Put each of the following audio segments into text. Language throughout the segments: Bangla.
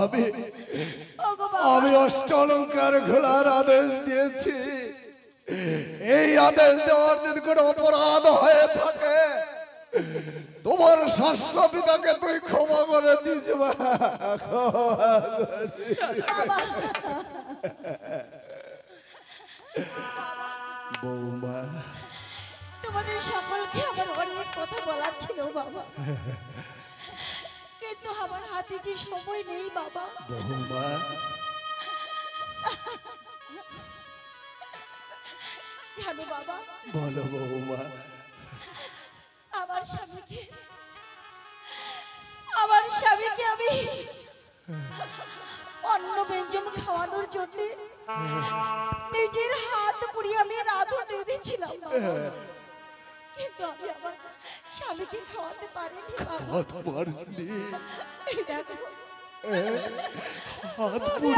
আমি আমি অষ্টালঙ্কার খোলার আদেশ দিয়েছি। এই আদেশ দেওয়ার যদি কোনো অপরাধ হয়ে থাকে তোমার শাশ্বতীটাকে তুই ক্ষমা করে দিস। বৌমা, তোমাদের সকলকে আমার অনেক কথা বলার ছিল বাবা, কিন্তু আমার হাতে যে সময় নেই বাবা। বৌমা, জানো বাবা, বলো বৌমা। আমার স্বামীকে আমি অন্ন ব্যঞ্জন খাওয়ানোর জন্য নিজের হাত পুড়িয়ে আমি রাঁধুন রেঁধেছিলাম, কিন্তু আমি আমার স্বামীকে খাওয়াতে পারিনি। এই দেখো হাত পুড়িয়ে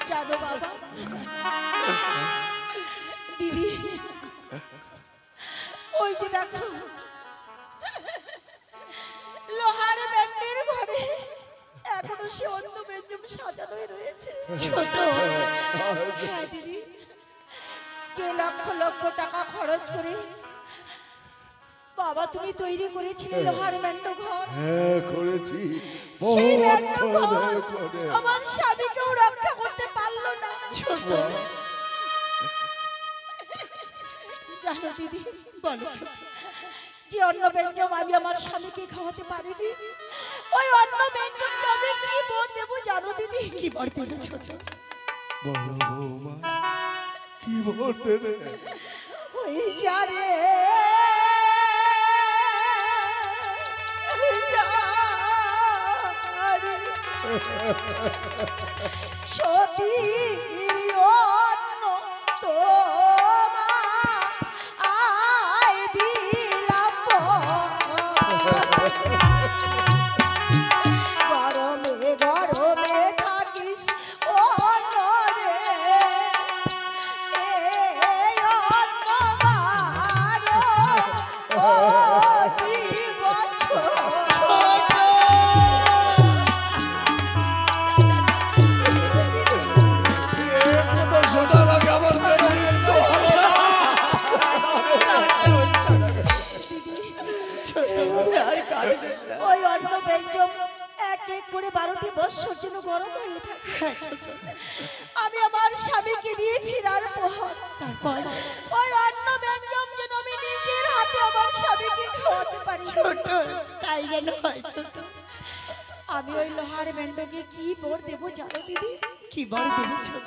জানো বাবা, দিদি ওই যে দেখো লোহার ব্যান্ডের ঘরে এখনো সে অন্য ব্যঞ্জন সাজানোই রয়েছে। ছোট হ্যাঁ দিদি, যে লক্ষ লক্ষ টাকা খরচ করে বাবা তুমি তৈরি করেছিলে লোহার ব্যান্ড ঘর, হ্যাঁ করেছি। সেই ব্যান্ড ঘর আমার স্বামীকেও রক্ষা করতে পারলো না। ছোট জানো দিদি, বলো ছোট, যে অন্ন ব্যঞ্জন আমি আমার স্বামীকে খাওয়াতে পারিনি, ওই অন্ন ব্যঞ্জনকে আমি কি বর দেবো জানো দিদি? কি বর দেবো ছোট? বলো বৌমা, কি বর দেবে? ওই যারে সতী অন্ন তো গরমে গরমে থাকিস অন্ন রে, ওই অন্ন ব্যঞ্জন এক এক করে 12টি বৎসর জন্য গরম হয়ে থাকে। আমি আমার স্বামীকে নিয়ে ফেরার পর তারপর ওই অন্ন ব্যঞ্জন যেন আমি নিজের হাতে আমার স্বামীকে খাওয়াতে পারি। ছোট তাই যেন হয় ছোট। আমি ওই লোহার ব্যান্ডকে কি বর দেবো জানো দিদি? কি বর দেবো ছোট?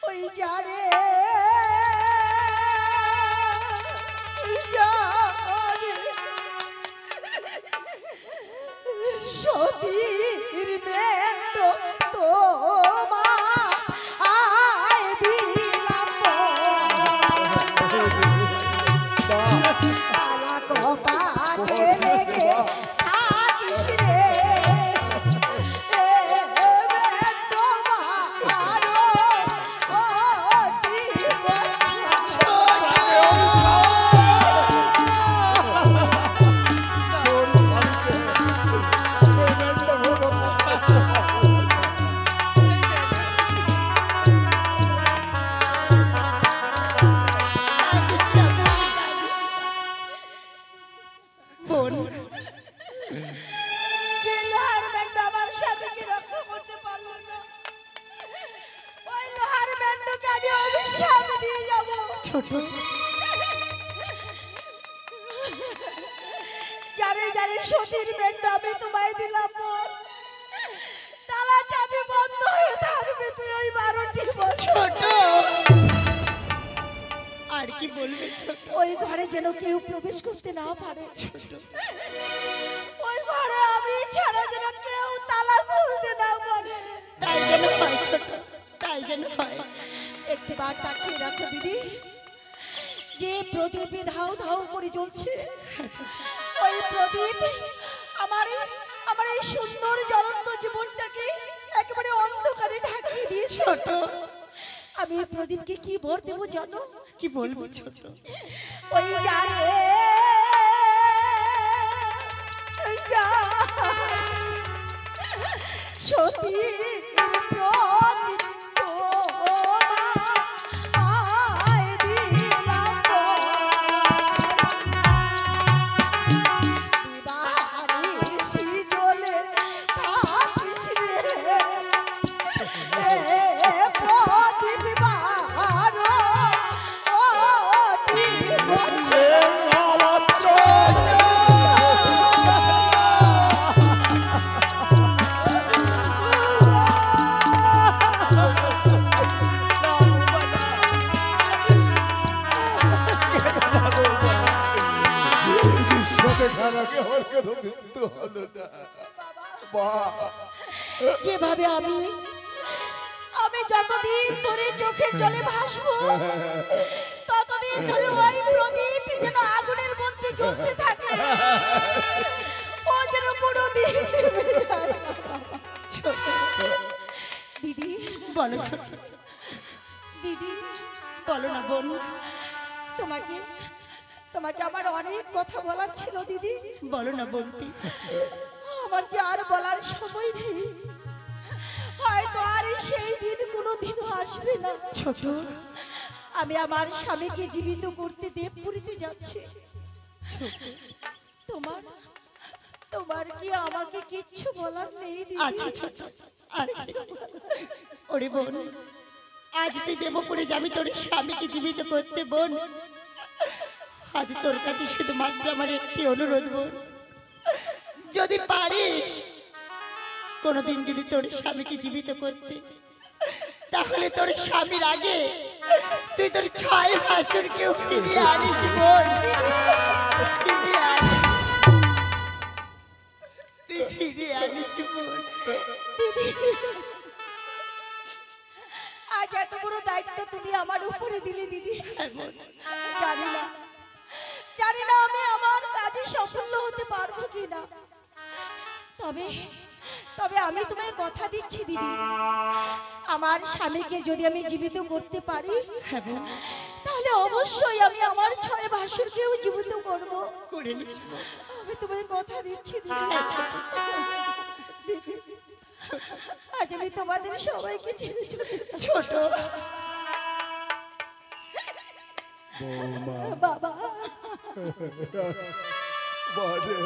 ওই যারে সতীর ব্যান্ড তোমা আয় দিলাম তালা কপাটে লেগে থাকিস রে, যারে যারে সতীর ব্যান্ড আমি তোমায় দিলাম তালা চাবি বন্ধ হয়ে থাকবে, তুই ওই 12টি বছর। আর কি বলবে ছোট? ওই ঘরে যেন কেউ প্রবেশ করতে না পারে ছোট। ওই ঘরে আমি ছাড়া যেন কেউ তালা খুলতে না পারে। তাই যেন হয় ছোট, তাই যেন হয়। একটি বার তাকিয়ে রাখো দিদি, যে প্রদীপে ধাউ ধাউ করে জ্বলছে ওই প্রদীপ আমার এই সুন্দর জ্বলন্ত জীবনটাকে এক একেবারে অন্ধকারে ঢাকিয়ে দিয়েছে। ছোট আমি এই প্রদীপকে কি বর দেবো জানো? কি বলবো ছোট? ওই জানে সতীর প্রদীপ তোমায় দিলাম দিবানিশি জ্বলে থাকিস রে প্রদীপ বারো ওটি বছর এই দৃশ্য দেখার আগে আমার কেন মৃত্যু হলো না? বাহ, যেভাবে আমি যতদিন ধরে চোখের জলে ভাসবো ততদিন ধরে ওই প্রদীপ যেন আগুনের মধ্যে জ্বলতে থাকে, ও যেন কোনোদিন নিভে যায় না। ছোট দিদি বলো ছোট, দিদি বলো না বোন। তোমাকে তোমাকে আমার অনেক কথা বলার ছিল দিদি। বলো না বোনটি। আমার যে আর বলার সময় নেই, হয়তো আর সেই দিন কোনোদিনও আসবে না। ছোট আমি আমার স্বামীকে জীবিত করতে দেবপুরীতে যাচ্ছি। তোমার তোমার কি আমাকে কিচ্ছু বলার নেই দিদি? আচ্ছা ছোট আচ্ছা। ওরে বোন, আজ তুই দেবপুরে যাবি তোর স্বামীকে জীবিত করতে। বোন, আজ তোর কাছে শুধুমাত্র আমার একটি অনুরোধ বোন, যদি পারিস কোনোদিন যদি তোর স্বামীকে জীবিত করতে, তাহলে তোর স্বামীর আগে তুই তোর 6 ভাসুরকেও ফিরিয়ে আনিস বোন। ফিরিয়ে আনিস, তুই ফিরিয়ে আনিস বোন। দিদি, আজ এত বড় দায়িত্ব তুমি আমার উপরে দিলে দিদি। জানি না আমি আমার কাজে সফল হতে পারবো কিনা, তবে তবে আমি তোমায় কথা দিচ্ছি দিদি, আমার স্বামীকে যদি আমি জীবিত করতে পারি, হ্যাঁ বোন, তাহলে অবশ্যই আমি আমার 6 ভাসুরকেও জীবিত করব। করে নিস বোন। আমি তোমায় কথা দিচ্ছি দিদি। দিদি, আজ আমি তোমাদের সবাইকে ছেড়ে চলে যাচ্ছি। ছোট বৌমা, বাবা বারে,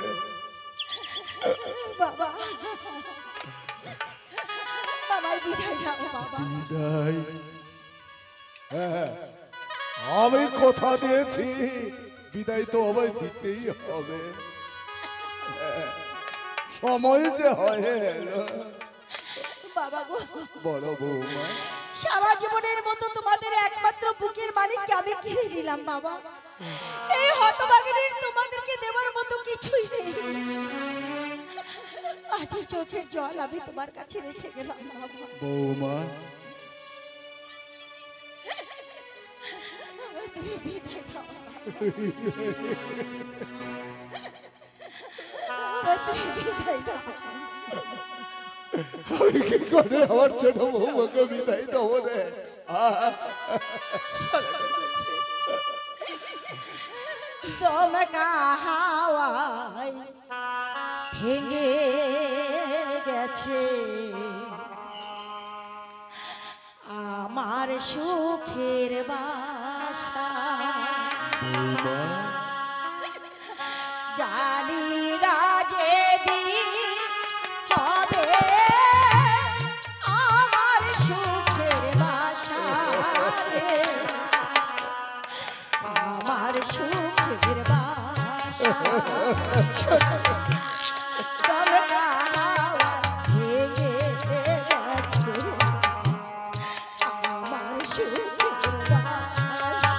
বাবা বাবাই বিদায় দাও বাবা। বিদায়? হ্যাঁ, আমি কথা দিয়েছি, বিদায় তো আমায় দিতেই হবে। হ্যাঁ, সময় যে হয়ে এলো। বাবা গো, বড় বৌমা, সারা জীবনের মতো তোমাদের একমাত্র বুকের মানিককে আমি কিনে নিলাম বাবা। এই হতভাগিনীর তোমাদেরকে দেওয়ার মতো কিছুই নেই। আজ এই চোখের জল আমি তোমার কাছে রেখে গেলাম বাবা। বৌমা, তুমি বিদায় দাও তুমি বিদায় দাও। আমি কি করে আমার ছোট বৌমাকে বিদায় দেবো রে? দমকা হাওয়ায় ভেঙে গেছে আমার সুখের বাসা। জানি না যেদিন হবে আমার সুখের বাসা, আমার সুখের বাসা। দমকা হাওয়া ভেঙে গেছে আমার সুখের বাসা।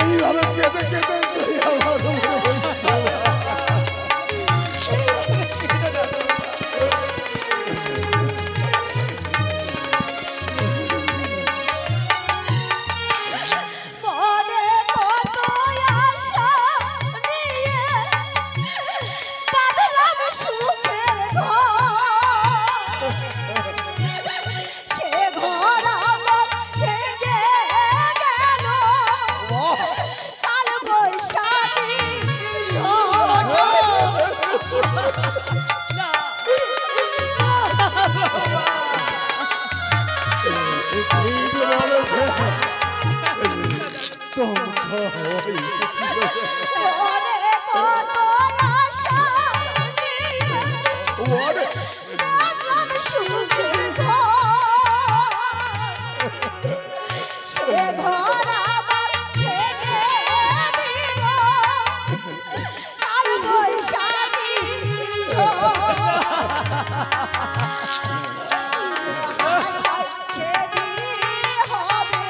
এইভাবে কেঁদে কেঁদে তুই আমার মনে কত আশা নিয়ে বাঁধলাম সুখের ঘর, সে ঘর আমার ভেঙে গেল কাল বৈশাখীর ঠিক বলেছে তোমরা মনে কত আশা নিয়ে ওরে বাঁধলাম সুখের ঘর, সে ঘর আমার ভেঙে দিল কাল বৈশাখীর ঝড়। আশায় সেদিন হবে,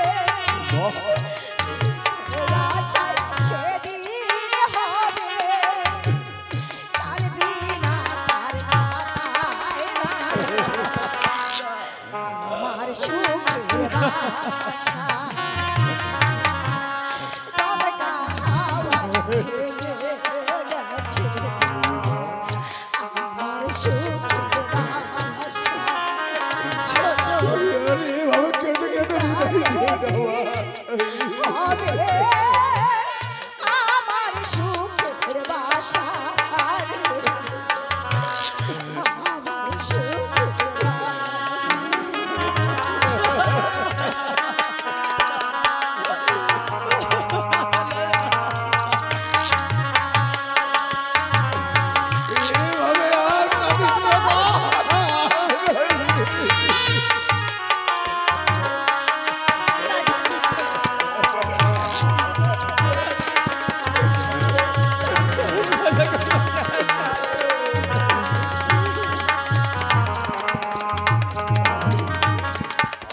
আশায় সেদিন হবে, তার বিনা তার কাটায় না আমার সুখের বাসা। দমকা হাওয়ায় ভেঙে গেছে আমার সুখের বাসা। ছোট এইভাবে কেঁদে কেঁদে বিদায় দিয়ে দেওয়া হবে আমার সুখের বাসা, আমার সুখের এইভাবে আর কাঁদিস না মা।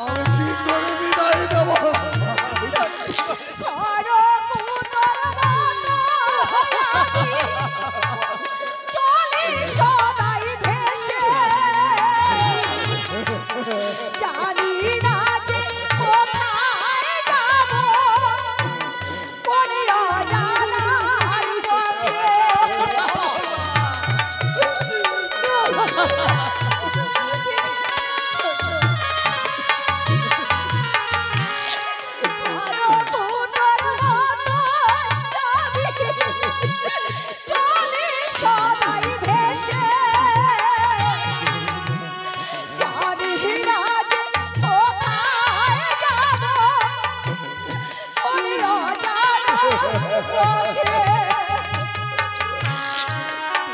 আমি কি করে বিদায় দেবো খড়কুটোর মতো আমি চলি সদাই ভেসে, জানি না যে কোথায় যাব কোন অজানার পথে। খড়কুটোর মতো আমি চলি সদাই ভেসে, জানি না যে কোথায় যাব কোন অজানার পথে।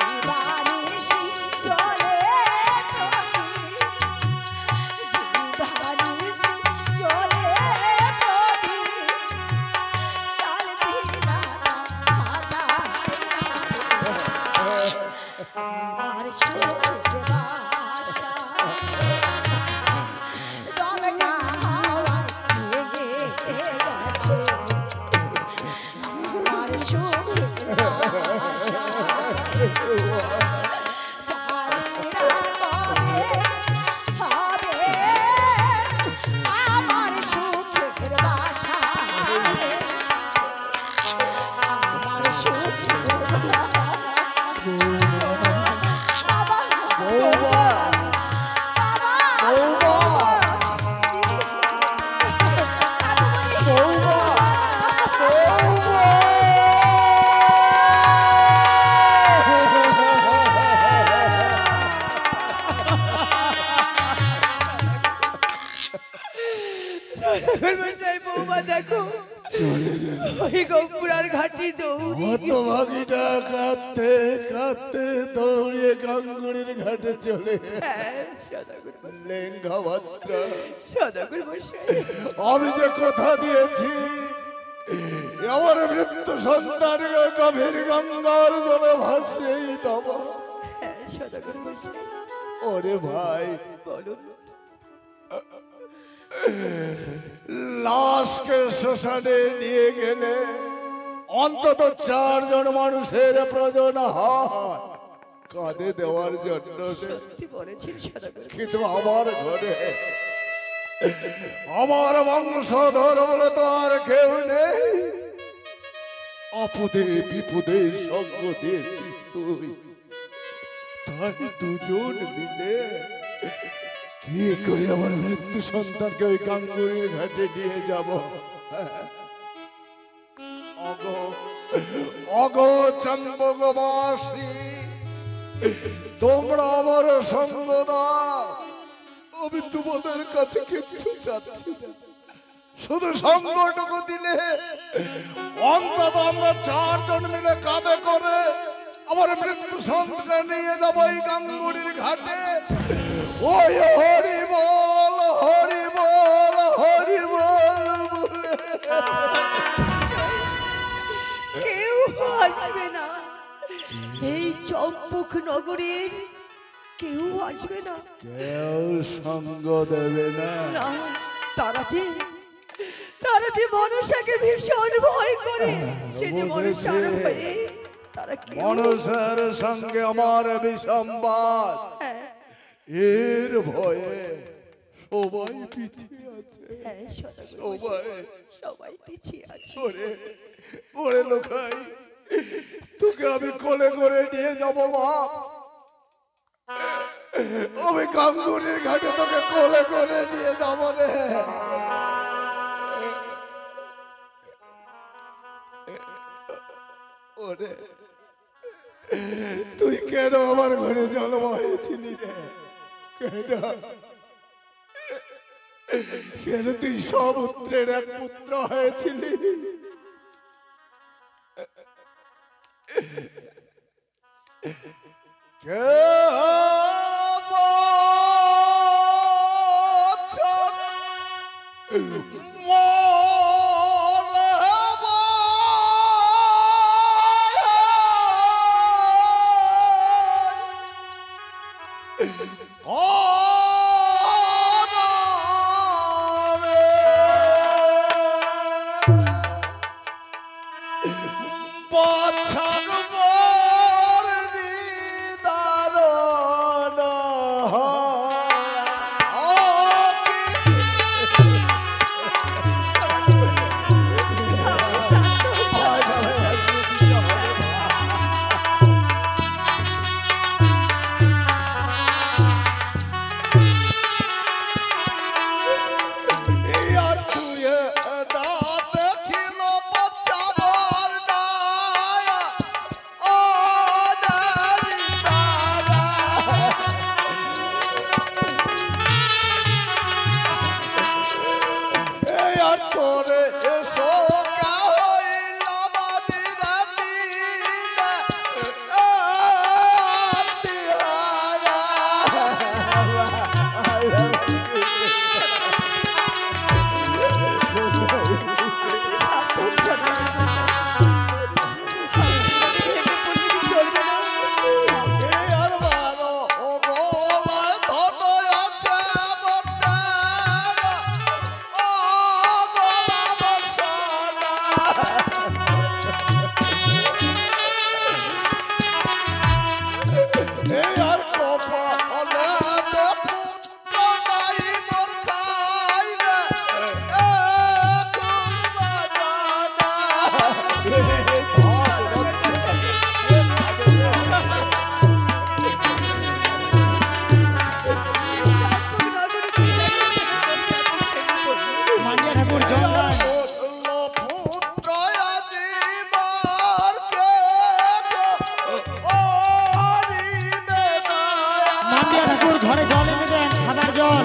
দিবানিশি জলে প্রদীপ, দিবানিশি জলে প্রদীপ, কাল বিনা ছাতায় আমার সুখের বাসা। দমকা হাওয়ায় ভেঙে গেছে আমার সুখের বাসা। জানি না কবে হবে আমার সুখের বাসা, আমার সুখের বাসা। বাবা, বৌমা বৌমা বৌমা মশাই বৌমা দেখো ওই গঙ্গুরার ঘাটি দৌড়ি হতভাগীটা কাঁদতে কাঁদতে দৌড়িয়ে গাঙ্গুড়ির ঘাটে চলে লেঙ্গা মাত্রা সদাগর মশাই আমি যে কথা দিয়েছি আমার মৃত্যু সন্তানকে গভীর গঙ্গার জলে ভাসিয়ে দেব। হ্যাঁ সদাগর মশাই ওরে ভাই, বলুন। লাশকে শ্মশানে নিয়ে গেলে অন্তত 4 জন মানুষের প্রয়োজন হয় কাঁধে দেওয়ার জন্য। সত্যি বলেছেন সদাগর। কিন্তু আমার ঘরে আমার বংশধর বলে তো আর কেউ নেই। আপদে বিপদে সঙ্গ দিয়েছিস তুই, তাই দুজন মিলে কি করে আমার মৃত্যু সন্তানকে ওই গাঙ্গুরির ঘাটে নিয়ে যাব? অগো চম্বকবাসী, তোমরা আমার সঙ্গ দাও। আমি তোমাদের কাছে কিচ্ছু চাচ্ছি না, শুধু সঙ্গটুকু দিলে অন্তত আমরা 4 জন মিলে কাঁধে করে আমার মৃত্যু সন্তানকে নিয়ে যাবো এই গাঙ্গুরির ঘাটে। ওই হরি বল হরি বল হরি বল। কেউ আসবে না, এই চম্পক নগরীর কেউ আসবে না। কেউ সঙ্গ দেবে না। না, তারা যে মনসাকে ভীষণ ভয় করে, সে যে মনসার ভয়ে তারা মনসার সঙ্গে আমার বিসম্বাদ, এর ভয়ে সবাই পিছিয়ে আছে। সবাই পিছিয়ে আছে। ওরে লোকাই, তোকে আমি কোলে করে নিয়ে যাবো বাপ। আমি গাঙ্গুরির ঘাটে তোকে কোলে করে নিয়ে যাবো রে। ওরে, তুই কেন আমার ঘরে জন্ম হয়েছিলি রে? কেন তুই সপুত্রের এক পুত্র হয়েছিলি? ঘরে জল এনে দেন, খাবার জল।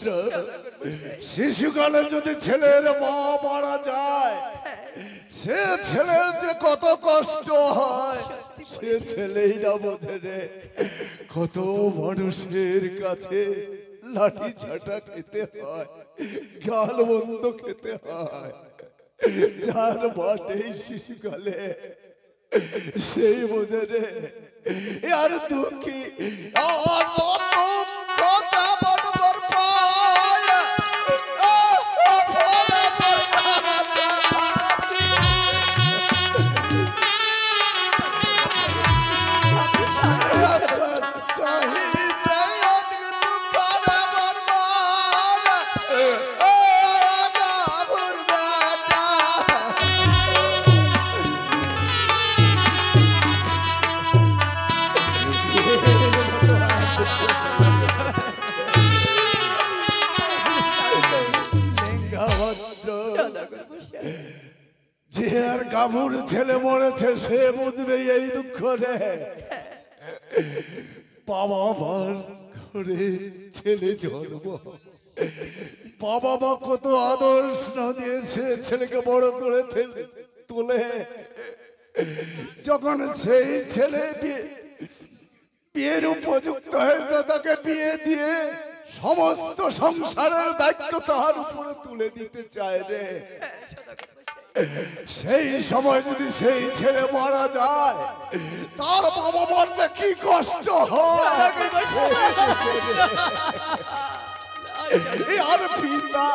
ভদ্র শিশুকালে যদি ছেলের মা মারা যায় সে ছেলের যে কত কষ্ট হয় সে ছেলেই না বোঝে রে। কত মানুষের কাছে লাঠি ছাটা খেতে হয়, গাল বন্ধ খেতে হয়, যার মাঠেই শিশুকালে সেই বোঝে রে। আর দুঃখী কথা বলবার পায় যে আর গাভুর ছেলে মরেছে সে বুঝবে এই দুঃখ রে। বাবা মার ঘরে ছেলে জন্ম, বাবা মা কত আদর স্নেহ দিয়েছে ছেলেকে বড় করে তোলে। যখন সেই ছেলে বিয়ের উপযুক্ত হয়েছে তাকে বিয়ে দিয়ে সমস্ত সংসারের দায়িত্ব তার উপরে তুলে দিতে চায় রে। সেই সময় যদি সেই ছেলে মারা যায় তার বাবা মার যে কি কষ্ট হয় আর পিতা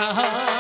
সাহা